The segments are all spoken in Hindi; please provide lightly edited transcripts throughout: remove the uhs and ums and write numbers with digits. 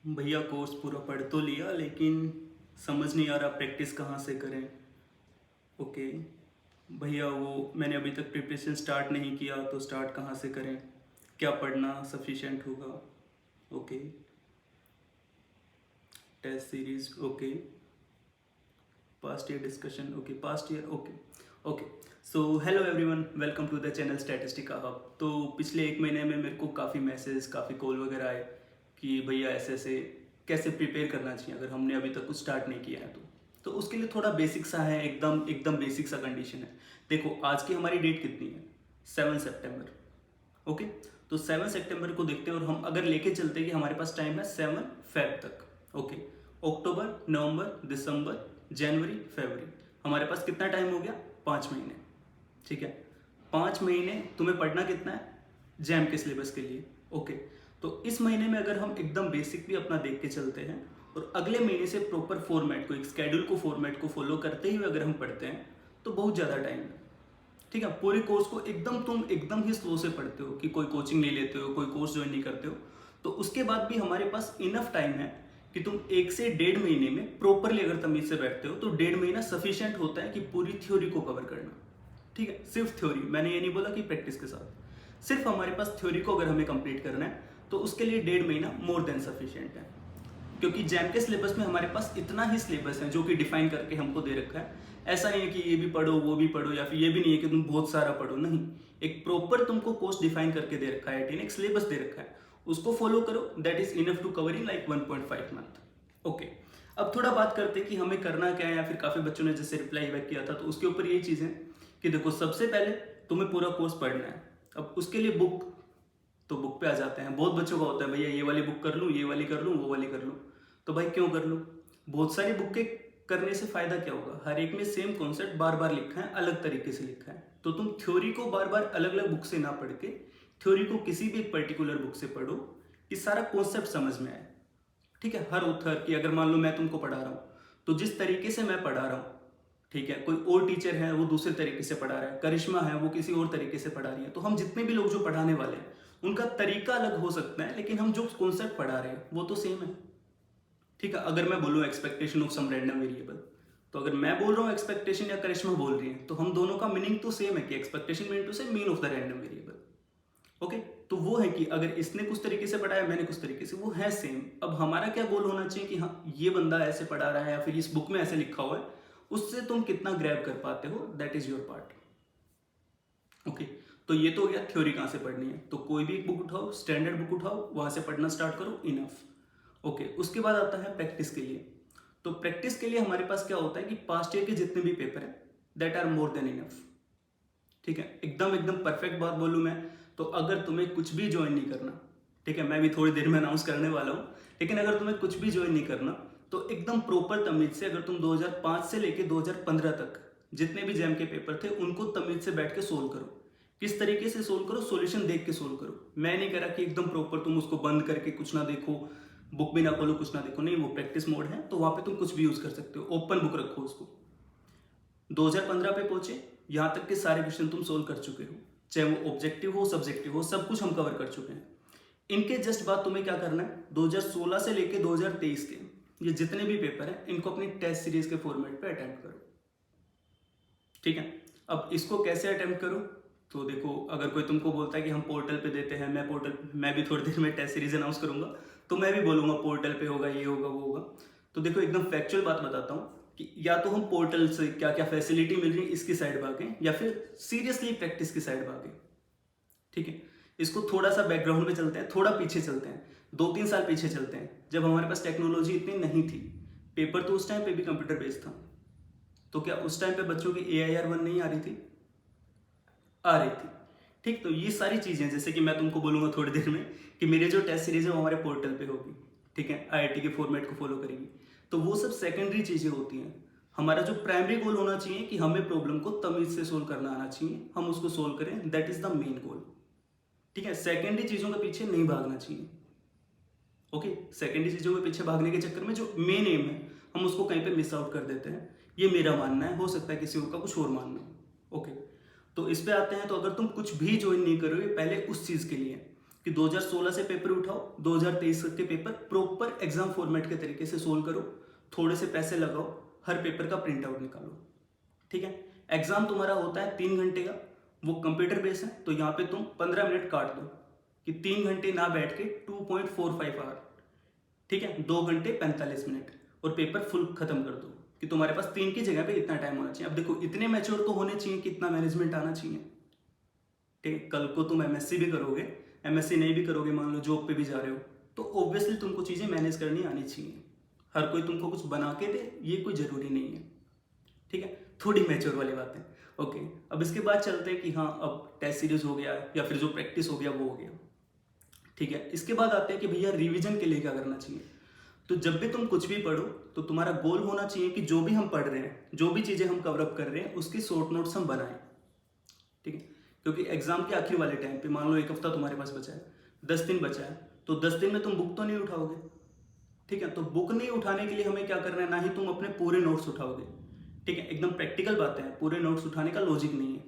भैया कोर्स पूरा पढ़ तो लिया लेकिन समझ नहीं आ रहा प्रैक्टिस कहाँ से करें। ओके भैया, वो मैंने अभी तक प्रिपरेशन स्टार्ट नहीं किया तो स्टार्ट कहाँ से करें, क्या पढ़ना सफिशिएंट होगा। Okay, test series, okay, past year discussion, okay past year, okay okay. So hello everyone, welcome to the channel Statistica Hub. तो पिछले एक महीने में मेरे को काफ़ी मैसेज, काफ़ी कॉल वगैरह आए कि भैया ऐसे ऐसे कैसे प्रिपेयर करना चाहिए अगर हमने अभी तक कुछ स्टार्ट नहीं किया है तो उसके लिए थोड़ा बेसिक सा है, एकदम एकदम बेसिक सा कंडीशन है। देखो आज की हमारी डेट कितनी है, 7 सितंबर। ओके, तो 7 सितंबर को देखते हैं और हम अगर लेके चलते हैं कि हमारे पास टाइम है 7 फेब तक। ओके, अक्टूबर, नवंबर, दिसंबर, जनवरी, फरवरी, हमारे पास कितना टाइम हो गया, 5 महीने। ठीक है, 5 महीने तुम्हें पढ़ना कितना है, जैम के सिलेबस के लिए। ओके, तो इस महीने में अगर हम एकदम बेसिक भी अपना देख के चलते हैं और अगले महीने से प्रॉपर फॉर्मेट को, एक स्केड्यूल को, फॉर्मेट को फॉलो करते हुए अगर हम पढ़ते हैं तो बहुत ज़्यादा टाइम है। ठीक है, पूरे कोर्स को एकदम तुम एकदम ही स्लो से पढ़ते हो कि कोई कोचिंग नहीं लेते हो, कोई कोर्स ज्वाइन नहीं करते हो, तो उसके बाद भी हमारे पास इनफ टाइम है कि तुम 1 से 1.5 महीने में प्रॉपरली अगर तमीज से बैठते हो तो 1.5 महीना सफिशिएंट होता है कि पूरी थ्योरी को कवर करना। ठीक है, सिर्फ थ्योरी, मैंने ये नहीं बोला कि प्रैक्टिस के साथ, सिर्फ हमारे पास थ्योरी को अगर हमें कंप्लीट करना है तो उसके लिए 1.5 महीना मोर देन सफिशिएंट है। क्योंकि जैम के सिलेबस में हमारे पास इतना ही सिलेबस है जो कि डिफाइन करके हमको दे रखा है। ऐसा नहीं है कि ये भी पढ़ो वो भी पढ़ो, या फिर ये भी नहीं है कि तुम बहुत सारा पढ़ो, नहीं, एक प्रॉपर तुमको कोर्स डिफाइन करके दे रखा है, एक सिलेबस दे रखा है, उसको फॉलो करो, that is enough to covering like 1.5 month. Okay, अब थोड़ा बात करते हैं कि हमें करना क्या है, या फिर काफी बच्चों ने जैसे रिप्लाई बैक किया था तो उसके ऊपर ये चीज है कि देखो सबसे पहले तुम्हें पूरा कोर्स पढ़ना है। अब उसके लिए बुक, तो बुक पे आ जाते हैं। बहुत बच्चों का होता है भैया ये वाली बुक कर लूँ, ये वाली कर लूँ, वो वाली कर लूँ, तो भाई क्यों कर लूँ, बहुत सारी बुक के करने से फायदा क्या होगा, हर एक में सेम कॉन्सेप्ट बार बार लिखा है, अलग तरीके से लिखा है, तो तुम थ्योरी को बार बार अलग अलग बुक से ना पढ़ के थ्योरी को किसी भी एक पर्टिकुलर बुक से पढ़ो कि सारा कॉन्सेप्ट समझ में आए। ठीक है, हर ऑथर की अगर मान लो मैं तुमको पढ़ा रहा हूँ तो जिस तरीके से मैं पढ़ा रहा हूँ, ठीक है, कोई और टीचर है वो दूसरे तरीके से पढ़ा रहा है, करिश्मा है वो किसी और तरीके से पढ़ा रही है, तो हम जितने भी लोग जो पढ़ाने वाले हैं उनका तरीका अलग हो सकता है, लेकिन हम जो कॉन्सेप्ट पढ़ा रहे हैं वो तो सेम है। ठीक है, अगर मैं बोलूँ expectation of some random variable, तो अगर मैं बोल रहा हूँ एक्सपेक्टेशन या करिश्मा बोल रही है तो हम दोनों का मीनिंग तो सेम है कि एक्सपेक्टेशन मीन टू से mean of the random variable. Okay, तो वो है कि अगर इसने कुछ तरीके से पढ़ाया, मैंने कुछ तरीके से, वो है सेम। अब हमारा क्या गोल होना चाहिए कि हाँ ये बंदा ऐसे पढ़ा रहा है या फिर इस बुक में ऐसे लिखा हुआ है, उससे तुम कितना ग्रैब कर पाते हो, that is your part. Okay, तो ये तो हो गया थ्योरी कहाँ से पढ़नी है, तो कोई भी एक बुक उठाओ, स्टैंडर्ड बुक उठाओ, वहां से पढ़ना स्टार्ट करो, इनफ। ओके, उसके बाद आता है प्रैक्टिस के लिए। तो प्रैक्टिस के लिए हमारे पास क्या होता है कि पास्ट ईयर के जितने भी पेपर है that are more than enough. ठीक है, एकदम एकदम परफेक्ट बात बोलूँ मैं, तो अगर तुम्हें कुछ भी ज्वाइन नहीं करना, ठीक है, मैं भी थोड़ी देर में अनाउंस करने वाला हूँ, लेकिन अगर तुम्हें कुछ भी ज्वाइन नहीं करना तो एकदम प्रॉपर तमीज से अगर तुम 2005 से लेके 2015 तक जितने भी जैम के पेपर थे उनको तमीज से बैठ के सोल्व करो। किस तरीके से सोल्व करो, सॉल्यूशन देख के सोल्व करो। मैं नहीं कह रहा कि एकदम प्रॉपर तुम उसको बंद करके कुछ ना देखो, बुक भी ना खोलो, कुछ ना देखो, नहीं, वो प्रैक्टिस मोड है तो वहां पे तुम कुछ भी यूज कर सकते हो, ओपन बुक रखो उसको। 2015 पे पहुंचे, यहाँ तक के सारे क्वेश्चन तुम सोल्व कर चुके हो, चाहे वो ऑब्जेक्टिव हो सब्जेक्टिव हो, सब कुछ हम कवर कर चुके हैं। इनके जस्ट बाद तुम्हें क्या करना है, 2016 से लेके 2023 के ये जितने भी पेपर हैं इनको अपनी टेस्ट सीरीज के फॉर्मेट पे अटेम्प्ट करो। ठीक है, अब इसको कैसे अटेम्प्ट करो, तो देखो अगर कोई तुमको बोलता है कि हम पोर्टल पे देते हैं, मैं भी थोड़ी देर में टेस्ट सीरीज अनाउंस करूंगा तो मैं भी बोलूंगा पोर्टल पे होगा, ये होगा, वो होगा। तो देखो एकदम फैक्चुअल बात बताता हूँ कि या तो हम पोर्टल से क्या क्या फैसिलिटी मिल रही है इसकी साइड भागें, या फिर सीरियसली प्रैक्टिस की साइड भागें। ठीक है, इसको थोड़ा सा बैकग्राउंड में चलते हैं, थोड़ा पीछे चलते हैं, 2-3 साल पीछे चलते हैं, जब हमारे पास टेक्नोलॉजी इतनी नहीं थी। पेपर तो उस टाइम पे भी कंप्यूटर बेस्ड था, तो क्या उस टाइम पे बच्चों की AIR 1 नहीं आ रही थी, आ रही थी। ठीक, तो ये सारी चीजें, जैसे कि मैं तुमको बोलूंगा थोड़ी देर में कि मेरे जो टेस्ट सीरीज है वो हमारे पोर्टल पे होगी, ठीक है, IIT के फॉर्मेट को फॉलो करेगी, तो वो सब सेकेंडरी चीजें होती हैं। हमारा जो प्राइमरी गोल होना चाहिए कि हमें प्रॉब्लम को तमीज से सोल्व करना आना चाहिए, हम उसको सोल्व करें, that is the main goal. ठीक है, सेकेंडरी चीजों के पीछे नहीं भागना चाहिए। ओके, सेकेंडरी चीजों के पीछे भागने के चक्कर में जो मेन एम है हम उसको कहीं पे मिस आउट कर देते हैं, ये मेरा मानना है, हो सकता है किसी और का कुछ और मानना हो। ओके, तो इस पे आते हैं, तो अगर तुम कुछ भी ज्वाइन नहीं करोगे पहले उस चीज के लिए कि 2016 से पेपर उठाओ, 2023 के पेपर प्रॉपर एग्जाम फॉर्मेट के तरीके से सोल्व करो, थोड़े से पैसे लगाओ, हर पेपर का प्रिंट आउट निकालो, ठीक है। एग्जाम तुम्हारा होता है 3 घंटे का, वो कंप्यूटर बेस है, तो यहाँ पे तुम 15 मिनट काट दो कि 3 घंटे ना बैठ के 2.45 आवर, ठीक है, 2 घंटे 45 मिनट, और पेपर फुल खत्म कर दो कि तुम्हारे पास 3 की जगह पे इतना टाइम होना चाहिए। अब देखो इतने मैच्योर तो होने चाहिए कि इतना मैनेजमेंट आना चाहिए, ठीक है। कल को तुम एमएससी भी करोगे, एमएससी नहीं भी करोगे, मान लो जॉब पे भी जा रहे हो, तो ऑब्वियसली तुमको चीज़ें मैनेज करनी आनी चाहिए। हर कोई तुमको कुछ बना के दे ये कोई ज़रूरी नहीं है, ठीक है। थोड़ी मैच्योर वाली बात है, ओके। अब इसके बाद चलते हैं कि हाँ अब टेस्ट सीरीज हो गया या फिर जो प्रैक्टिस हो गया वो हो गया, ठीक है। इसके बाद आते हैं कि भैया रिवीजन के लिए क्या करना चाहिए। तो जब भी तुम कुछ भी पढ़ो तो तुम्हारा गोल होना चाहिए कि जो भी हम पढ़ रहे हैं, जो भी चीज़ें हम कवरअप कर रहे हैं, उसकी शॉर्ट नोट्स हम बनाएं, ठीक है। क्योंकि एग्जाम के आखिरी वाले टाइम पे मान लो 1 हफ्ता तुम्हारे पास बचा है, 10 दिन बचा है, तो 10 दिन में तुम बुक तो नहीं उठाओगे, ठीक है। तो बुक नहीं उठाने के लिए हमें क्या करना है, ना ही तुम अपने पूरे नोट्स उठाओगे, ठीक है। एकदम प्रैक्टिकल बातें हैं, पूरे नोट्स उठाने का लॉजिक नहीं है,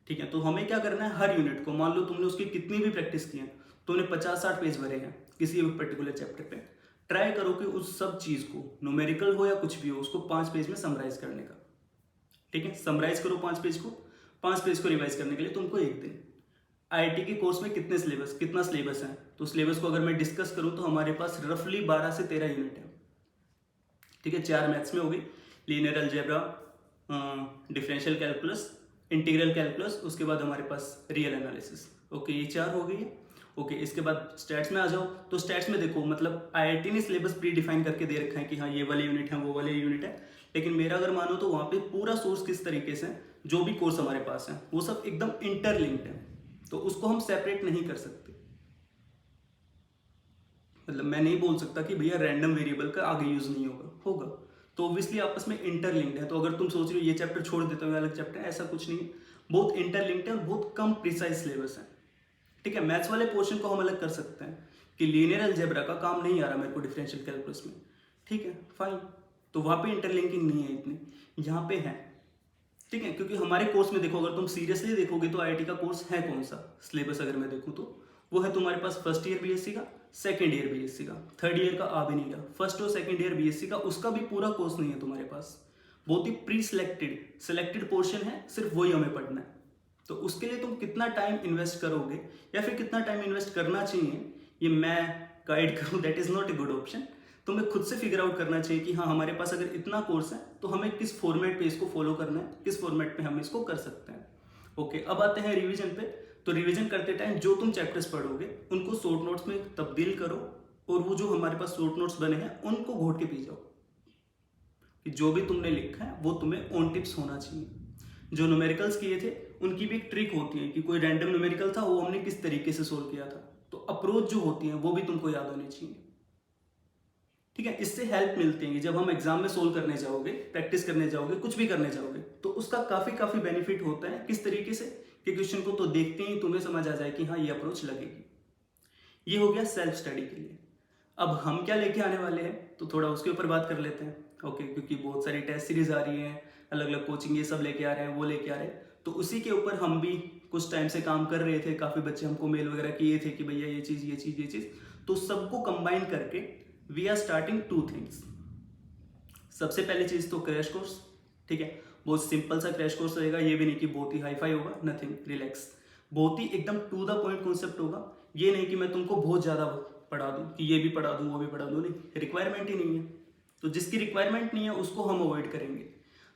ठीक है। तो हमें क्या करना है, हर यूनिट को, मान लो तुमने उसकी कितनी भी प्रैक्टिस की है, तुमने 50-60 पेज भरे हैं किसी भी पर्टिकुलर चैप्टर पे, ट्राई करो कि उस सब चीज़ को, न्यूमेरिकल हो या कुछ भी हो, उसको 5 पेज में समराइज करने का, ठीक है। समराइज करो 5 पेज को, 5 पेज को रिवाइज करने के लिए तुमको 1 दिन। आईआईटी के कोर्स में कितना सिलेबस है, तो सिलेबस को अगर मैं डिस्कस करूं तो हमारे पास रफली 12 से 13 यूनिट है, ठीक है। 4 मैथ्स में होगी, linear algebra, differential calculus, integral calculus, उसके बाद हमारे पास रियल एनालिसिस, ओके, ये 4 हो गई है, ओके। इसके बाद स्टैट्स में आ जाओ, तो स्टैट्स में देखो मतलब आईआईटी ने सिलेबस प्री डिफाइन करके दे रखा है कि हाँ ये वाले यूनिट है, वो वाले यूनिट है, लेकिन मेरा अगर मानो तो वहाँ पे पूरा सोर्स किस तरीके से, जो भी कोर्स हमारे पास है वो सब एकदम इंटरलिंक्ड है, तो उसको हम सेपरेट नहीं कर सकते। मतलब मैं नहीं बोल सकता कि भैया रैंडम वेरिएबल का आगे यूज नहीं होगा, तो ऑब्वियसली आपस में इंटरलिंक्ड है। तो अगर तुम सोच रहे हो ये चैप्टर छोड़ देते हो अलग चैप्टर, ऐसा कुछ नहीं है, बहुत इंटरलिंक्ड है और बहुत कम प्रिसाइज सिलेबस है, ठीक है। मैथ्स वाले पोर्शन को हम अलग कर सकते हैं कि लीनियर अलजेब्रा का काम नहीं आ रहा मेरे को डिफरेंशियल कैलकुलस में, ठीक है, फाइन, तो वहाँ पे इंटरलिंकिंग नहीं है इतनी, यहाँ पे है, ठीक है। क्योंकि हमारे कोर्स में देखो, अगर तुम सीरियसली देखोगे तो आईआईटी का कोर्स है कौन सा, सिलेबस अगर मैं देखूँ तो वो है तुम्हारे पास फर्स्ट ईयर बीएससी का, सेकंड ईयर बीएससी का, थर्ड ईयर का आ भी नहीं रहा, फर्स्ट और सेकंड ईयर बीएससी का उसका भी पूरा कोर्स नहीं है तुम्हारे पास, बहुत ही प्री सिलेक्टेड पोर्शन है, सिर्फ वही हमें पढ़ना है। तो उसके लिए तुम कितना टाइम इन्वेस्ट करोगे या फिर कितना टाइम इन्वेस्ट करना चाहिए, ये मैं गाइड करूँ that is not a good option. तुम्हें खुद से फिगर आउट करना चाहिए कि हाँ हमारे पास अगर इतना कोर्स है तो हमें किस फॉर्मेट पे इसको फॉलो करना है, किस फॉर्मेट पे हम इसको कर सकते हैं, ओके। अब आते हैं रिवीजन पे। तो रिवीजन करते टाइम जो तुम चैप्टर्स पढ़ोगे उनको शॉर्ट नोट्स में तब्दील करो, और वो जो हमारे पास शॉर्ट नोट्स बने हैं उनको घोट के पी जाओ कि जो भी तुमने लिखा है वो तुम्हें ऑन टिप्स होना चाहिए। जो न्यूमेरिकल्स किए थे उनकी भी एक ट्रिक होती है कि कोई रैंडम न्यूमेरिकल था वो हमने किस तरीके से सोल्व किया था, तो अप्रोच जो होती है वो भी तुमको याद होनी चाहिए, ठीक है। इससे हेल्प मिलती है जब हम एग्जाम में सोल्व करने जाओगे, प्रैक्टिस करने जाओगे, कुछ भी करने जाओगे, तो उसका काफी बेनिफिट होता है। किस तरीके से कि क्वेश्चन को तो देखते ही तुम्हें समझ आ जाए कि हाँ ये अप्रोच लगेगी। ये हो गया सेल्फ स्टडी के लिए। अब हम क्या लेके आने वाले हैं तो थोड़ा उसके ऊपर बात कर लेते हैं, ओके। क्योंकि बहुत सारी टेस्ट सीरीज आ रही है, अलग अलग कोचिंग ये सब लेके आ रहे हैं, वो लेके आ रहे हैं, तो उसी के ऊपर हम भी कुछ टाइम से काम कर रहे थे। काफ़ी बच्चे हमको मेल वगैरह किए थे कि भैया ये चीज़, तो सबको कंबाइन करके वी आर स्टार्टिंग 2 थिंग्स। सबसे पहली चीज़ तो क्रैश कोर्स, ठीक है। बहुत सिंपल सा क्रैश कोर्स रहेगा, ये भी नहीं कि बहुत ही हाई फाई होगा, नथिंग, रिलैक्स, बहुत ही एकदम टू द पॉइंट कॉन्सेप्ट होगा। ये नहीं कि मैं तुमको बहुत ज़्यादा पढ़ा दूँ कि ये भी पढ़ा दूँ वो भी पढ़ा दूँ, नहीं, रिक्वायरमेंट ही नहीं है। तो जिसकी रिक्वायरमेंट नहीं है उसको हम अवॉइड करेंगे।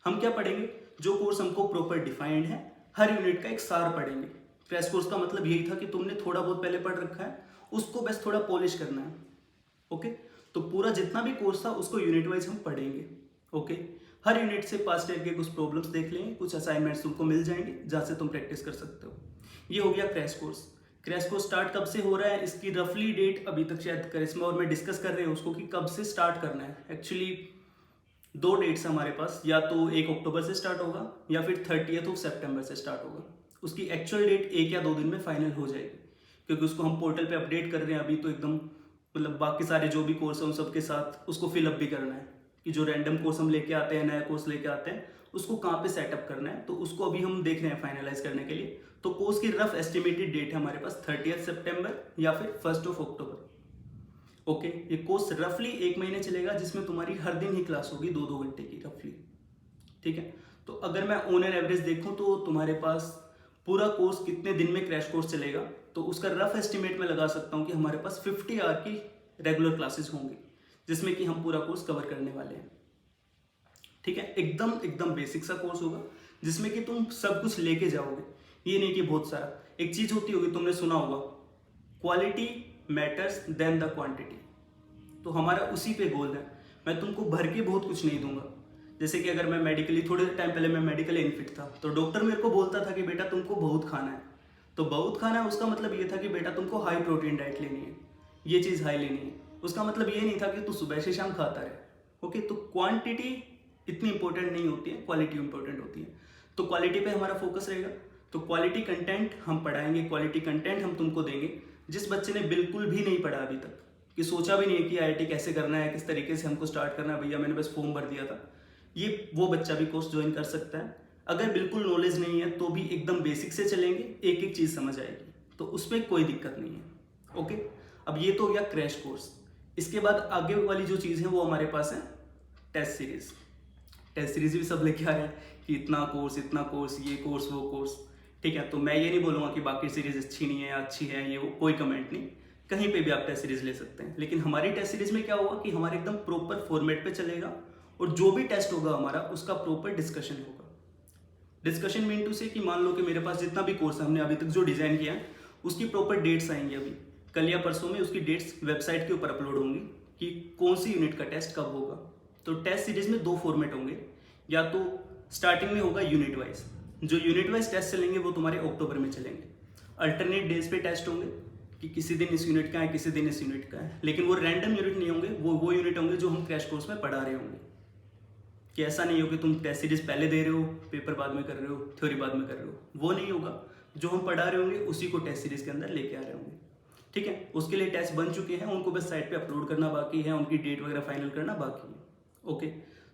हम क्या पढ़ेंगे, जो कोर्स हमको प्रॉपर डिफाइंड है, हर यूनिट का एक सार पढ़ेंगे। क्रैश कोर्स का मतलब यही था कि तुमने थोड़ा बहुत पहले पढ़ रखा है, उसको बस थोड़ा पॉलिश करना है, ओके। तो पूरा जितना भी कोर्स था उसको यूनिट वाइज हम पढ़ेंगे, ओके। हर यूनिट से पास्ट ईयर के कुछ प्रॉब्लम्स देख लेंगे, कुछ असाइनमेंट्स तुमको मिल जाएंगे जहाँ से तुम प्रैक्टिस कर सकते हो। ये हो गया crash course. Crash course start कब से हो रहा है, इसकी रफली डेट अभी तक शायद करिश्मा और मैं डिस्कस कर रहे हैं उसको कि कब से स्टार्ट करना है। एक्चुअली 2 डेट्स हमारे पास, या तो 1 अक्टूबर से स्टार्ट होगा या फिर 30 सितंबर से स्टार्ट होगा। उसकी एक्चुअल डेट 1 या 2 दिन में फाइनल हो जाएगी, क्योंकि उसको हम पोर्टल पे अपडेट कर रहे हैं अभी। तो एकदम मतलब बाकी सारे जो भी कोर्स हैं उन सबके साथ उसको फिलअप भी करना है कि जो रैंडम कोर्स हम लेके आते हैं, नया कोर्स लेके आते हैं, उसको कहाँ पे सेटअप करना है, तो उसको अभी हम देख रहे हैं फाइनलाइज करने के लिए। तो कोर्स की रफ एस्टिमेटेड डेट है हमारे पास 30 सितंबर या फिर 1 अक्टूबर। ओके, ये कोर्स रफली 1 महीने चलेगा, जिसमें तुम्हारी हर दिन ही क्लास होगी 2-2 घंटे की रफली। ठीक है, तो अगर मैं ऑन एन एवरेज देखूं तो तुम्हारे पास पूरा कोर्स कितने दिन में क्रैश कोर्स चलेगा, तो उसका रफ एस्टिमेट मैं लगा सकता हूं कि हमारे पास 50 आवर की रेगुलर क्लासेस होंगी, जिसमें कि हम पूरा कोर्स कवर करने वाले हैं। ठीक है, एकदम बेसिक सा कोर्स होगा, जिसमें कि तुम सब कुछ लेके जाओगे। ये नहीं कि बहुत सारा, एक चीज होती होगी, तुमने सुना होगा, quality matters than the quantity. तो हमारा उसी पे गोल है। मैं तुमको भर के बहुत कुछ नहीं दूंगा। जैसे कि अगर मैं मेडिकली, थोड़े टाइम पहले मैं मेडिकली इनफिट था, तो डॉक्टर मेरे को बोलता था कि बेटा तुमको बहुत खाना है। तो बहुत खाना है उसका मतलब ये था कि बेटा तुमको हाई प्रोटीन डाइट लेनी है, ये चीज़ हाई लेनी है। उसका मतलब ये नहीं था कि तू सुबह से शाम खाता रहे। ओके, तो क्वांटिटी इतनी इंपॉर्टेंट नहीं होती है, क्वालिटी इंपॉर्टेंट होती है। तो क्वालिटी पे हमारा फोकस रहेगा। तो क्वालिटी कंटेंट हम पढ़ाएंगे, क्वालिटी कंटेंट हम तुमको देंगे। जिस बच्चे ने बिल्कुल भी नहीं पढ़ा अभी तक, कि सोचा भी नहीं है कि IIT कैसे करना है, किस तरीके से हमको स्टार्ट करना है, भैया मैंने बस फॉर्म भर दिया था, ये वो बच्चा भी कोर्स ज्वाइन कर सकता है। अगर बिल्कुल नॉलेज नहीं है तो भी एकदम बेसिक से चलेंगे, एक एक चीज़ समझ आएगी, तो उसमें कोई दिक्कत नहीं है। ओके, अब ये तो हो गया क्रैश कोर्स। इसके बाद आगे वाली जो चीज़ है वो हमारे पास है टेस्ट सीरीज। टेस्ट सीरीज भी सब लेके आए हैं कि इतना कोर्स, ये कोर्स, वो कोर्स। ठीक है, तो मैं ये नहीं बोलूँगा कि बाकी सीरीज अच्छी नहीं है या अच्छी है, ये वो कोई कमेंट नहीं, कहीं पे भी आप टेस्ट सीरीज ले सकते हैं। लेकिन हमारी टेस्ट सीरीज में क्या होगा कि हमारे एकदम प्रॉपर फॉर्मेट पे चलेगा, और जो भी टेस्ट होगा हमारा उसका प्रॉपर डिस्कशन होगा। डिस्कशन मीन टू से कि मान लो कि मेरे पास जितना भी कोर्स हमने अभी तक जो डिज़ाइन किया है उसकी प्रॉपर डेट्स आएंगी, अभी कल या परसों में उसकी डेट्स वेबसाइट के ऊपर अपलोड होंगी कि कौन सी यूनिट का टेस्ट कब होगा। तो टेस्ट सीरीज में 2 फॉर्मेट होंगे, या तो स्टार्टिंग में होगा यूनिट वाइज, जो यूनिट वाइज टेस्ट चलेंगे वो तुम्हारे अक्टूबर में चलेंगे। अल्टरनेट डेज पे टेस्ट होंगे कि किसी दिन इस यूनिट का है, किसी दिन इस यूनिट का है, लेकिन वो रैंडम यूनिट नहीं होंगे, वो यूनिट होंगे जो हम क्रैश कोर्स में पढ़ा रहे होंगे। कि ऐसा नहीं हो कि तुम टेस्ट सीरीज पहले दे रहे हो, पेपर बाद में कर रहे हो, थ्योरी बाद में कर रहे हो, वो नहीं होगा। जो हम पढ़ा रहे होंगे उसी को टेस्ट सीरीज के अंदर लेके आ रहे होंगे। ठीक है, उसके लिए टेस्ट बन चुके हैं, उनको बस साइट पे अपलोड करना बाकी है, उनकी डेट वगैरह फाइनल करना बाकी है। ओके,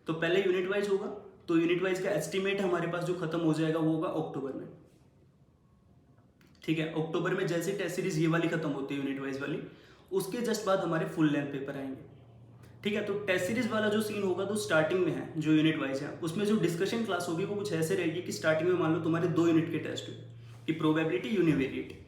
तो पहले यूनिट वाइज होगा, तो यूनिट वाइज का एस्टिमेट हमारे पास जो खत्म हो जाएगा वो होगा अक्टूबर में। ठीक है, अक्टूबर में जैसे टेस्ट सीरीज ये वाली खत्म होती है यूनिट वाइज वाली, उसके जस्ट बाद हमारे फुल लेंथ पेपर आएंगे। ठीक है, तो टेस्ट सीरीज वाला जो सीन होगा तो स्टार्टिंग में है, जो यूनिट वाइज है उसमें जो डिस्कशन क्लास होगी वो कुछ ऐसे रहेगी कि स्टार्टिंग में मान लो तुम्हारे 2 यूनिट के टेस्ट हुए, कि प्रोबेबिलिटी, यूनिवेरिएट।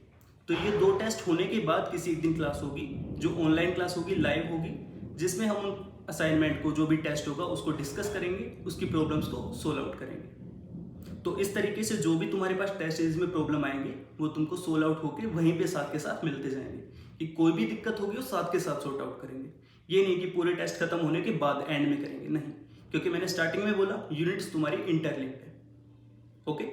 तो ये 2 टेस्ट होने के बाद किसी एक दिन क्लास होगी, जो ऑनलाइन क्लास होगी, लाइव होगी, जिसमें हम असाइनमेंट को, जो भी टेस्ट होगा उसको डिस्कस करेंगे, उसकी प्रॉब्लम्स को सोल्व आउट करेंगे। तो इस तरीके से जो भी तुम्हारे पास टेस्ट सीरीज में प्रॉब्लम आएंगे वो तुमको सोल्व आउट होकर वहीं पे साथ के साथ मिलते जाएंगे, कि कोई भी दिक्कत होगी वो साथ के साथ सॉर्ट आउट करेंगे। ये नहीं कि पूरे टेस्ट खत्म होने के बाद एंड में करेंगे, नहीं, क्योंकि मैंने स्टार्टिंग में बोला यूनिट्स तुम्हारी इंटरलिंक्ड है। ओके,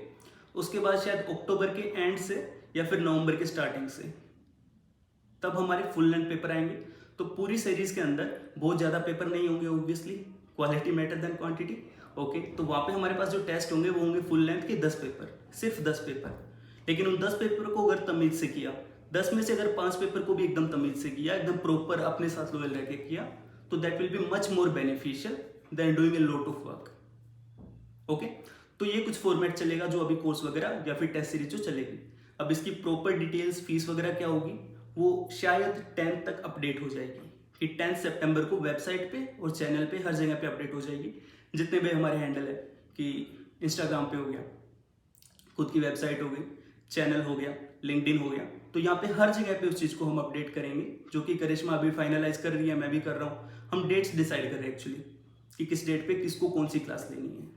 उसके बाद शायद अक्टूबर के एंड से या फिर नवंबर के स्टार्टिंग से तब हमारे फुल लेंथ पेपर आएंगे। तो पूरी सीरीज के अंदर बहुत ज़्यादा पेपर नहीं होंगे, obviously quality matter than quantity. Okay, तो वहाँ पे हमारे पास जो टेस्ट होंगे वो होंगे फुल लेंथ के 10 पेपर, सिर्फ 10 पेपर। लेकिन उन 10 पेपर को अगर तमीज से किया, 10 में से अगर 5 पेपर को भी एकदम तमीज से किया, एकदम प्रॉपर अपने साथ लॉयल रह के किया, तो that will be much more beneficial than doing a lot of work. Okay, तो ये कुछ फॉर्मेट चलेगा जो अभी कोर्स वगैरह या फिर टेस्ट सीरीज जो चलेगी। अब इसकी प्रॉपर डिटेल्स, फीस वगैरह क्या होगी वो शायद 10 तक अपडेट हो जाएगी, कि 10 सितंबर को वेबसाइट पे और चैनल पे हर जगह पे अपडेट हो जाएगी। जितने भी हमारे हैंडल है, कि इंस्टाग्राम पे हो गया, खुद की वेबसाइट हो गई, चैनल हो गया, लिंक्डइन हो गया, तो यहाँ पे हर जगह पे उस चीज़ को हम अपडेट करेंगे, जो कि करिश्मा अभी फाइनलाइज कर रही है, मैं भी कर रहा हूँ। हम डेट्स डिसाइड कर रहे हैं एक्चुअली, कि किस डेट पे किसको कौन सी क्लास लेनी है,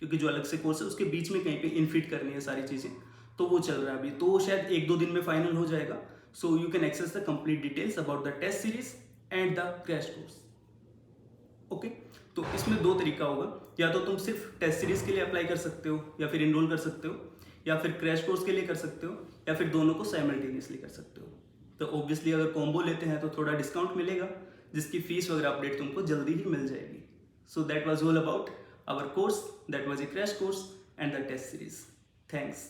क्योंकि जो अलग से कोर्स है उसके बीच में कहीं पे इनफिट करनी है सारी चीज़ें, तो वो चल रहा है अभी। तो शायद 1-2 दिन में फाइनल हो जाएगा। So you can access the complete details about the test series and the crash course. Okay, तो इसमें 2 तरीका होगा, या तो तुम सिर्फ टेस्ट सीरीज के लिए अप्लाई कर सकते हो या फिर इनरोल कर सकते हो, या फिर क्रैश कोर्स के लिए कर सकते हो, या फिर दोनों को साइमल्टेनियसली कर सकते हो। तो ऑब्वियसली अगर कॉम्बो लेते हैं तो थोड़ा डिस्काउंट मिलेगा, जिसकी फीस वगैरह अपडेट तुमको जल्दी ही मिल जाएगी। So that was all about our course, that was a crash course and the test series. Thanks.